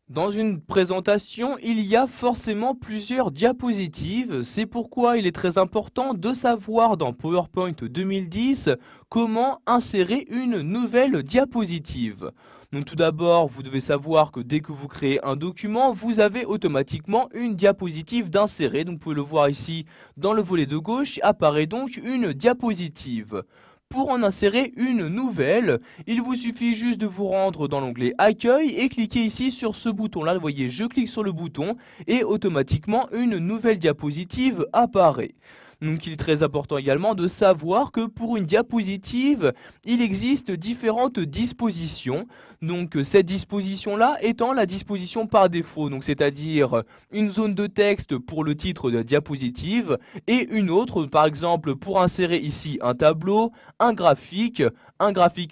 Dans une présentation, il y a forcément plusieurs diapositives. C'est pourquoi il est très important de savoir dans PowerPoint 2010 comment insérer une nouvelle diapositive. Donc tout d'abord, vous devez savoir que dès que vous créez un document, vous avez automatiquement une diapositive d'insérer. Donc vous pouvez le voir ici dans le volet de gauche, apparaît donc une diapositive. Pour en insérer une nouvelle, il vous suffit juste de vous rendre dans l'onglet Accueil et cliquer ici sur ce bouton-là. Vous voyez, je clique sur le bouton et automatiquement une nouvelle diapositive apparaît. Donc il est très important également de savoir que pour une diapositive, il existe différentes dispositions. Donc cette disposition-là étant la disposition par défaut, donc c'est-à-dire une zone de texte pour le titre de la diapositive et une autre, par exemple pour insérer ici un tableau, un graphique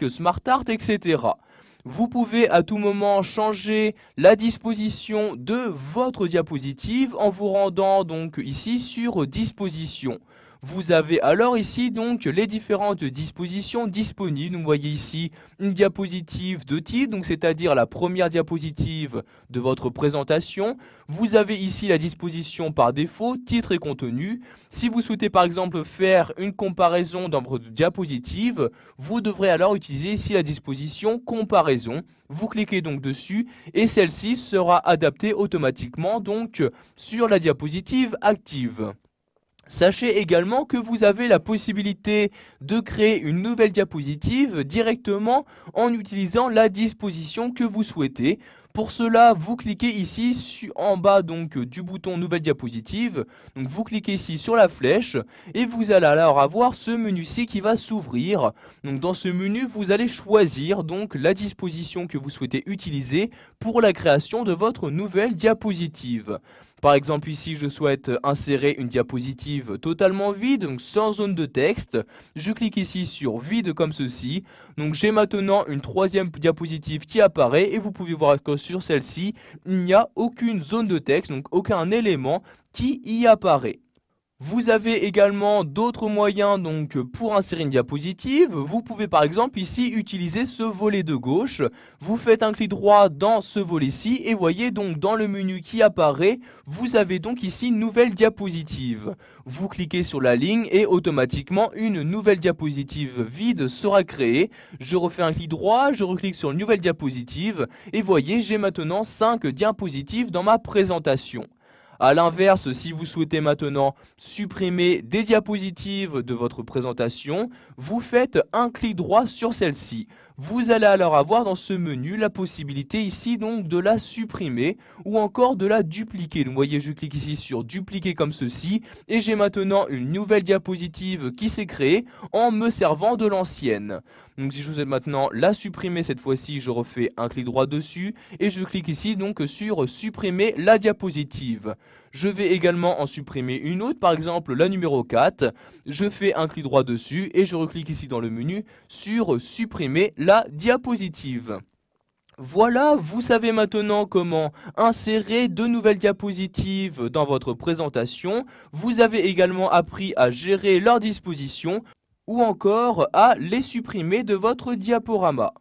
SmartArt, etc. Vous pouvez à tout moment changer la disposition de votre diapositive en vous rendant donc ici sur Dispositions. Vous avez alors ici donc les différentes dispositions disponibles. Vous voyez ici une diapositive de titre, donc c'est-à-dire la première diapositive de votre présentation. Vous avez ici la disposition par défaut, titre et contenu. Si vous souhaitez par exemple faire une comparaison dans votre diapositive, vous devrez alors utiliser ici la disposition comparaison. Vous cliquez donc dessus et celle-ci sera adaptée automatiquement donc sur la diapositive active. Sachez également que vous avez la possibilité de créer une nouvelle diapositive directement en utilisant la disposition que vous souhaitez. Pour cela, vous cliquez ici en bas donc du bouton nouvelle diapositive. Donc vous cliquez ici sur la flèche et vous allez alors avoir ce menu-ci qui va s'ouvrir. Donc dans ce menu, vous allez choisir donc la disposition que vous souhaitez utiliser pour la création de votre nouvelle diapositive. Par exemple ici je souhaite insérer une diapositive totalement vide, donc sans zone de texte. Je clique ici sur vide comme ceci. Donc j'ai maintenant une troisième diapositive qui apparaît et vous pouvez voir que sur celle-ci il n'y a aucune zone de texte, donc aucun élément qui y apparaît. Vous avez également d'autres moyens donc pour insérer une diapositive. Vous pouvez par exemple ici utiliser ce volet de gauche. Vous faites un clic droit dans ce volet-ci et voyez donc dans le menu qui apparaît, vous avez donc ici une nouvelle diapositive. Vous cliquez sur la ligne et automatiquement une nouvelle diapositive vide sera créée. Je refais un clic droit, je reclique sur une nouvelle diapositive et voyez j'ai maintenant 5 diapositives dans ma présentation. A l'inverse, si vous souhaitez maintenant supprimer des diapositives de votre présentation, vous faites un clic droit sur celle-ci. Vous allez alors avoir dans ce menu la possibilité ici donc de la supprimer ou encore de la dupliquer. Donc, vous voyez, je clique ici sur dupliquer comme ceci et j'ai maintenant une nouvelle diapositive qui s'est créée en me servant de l'ancienne. Donc si je souhaite maintenant la supprimer cette fois-ci, je refais un clic droit dessus et je clique ici donc sur supprimer la diapositive. Je vais également en supprimer une autre, par exemple la numéro 4. Je fais un clic droit dessus et je reclique ici dans le menu sur supprimer la diapositive. Voilà, vous savez maintenant comment insérer de nouvelles diapositives dans votre présentation. Vous avez également appris à gérer leurs dispositions ou encore à les supprimer de votre diaporama.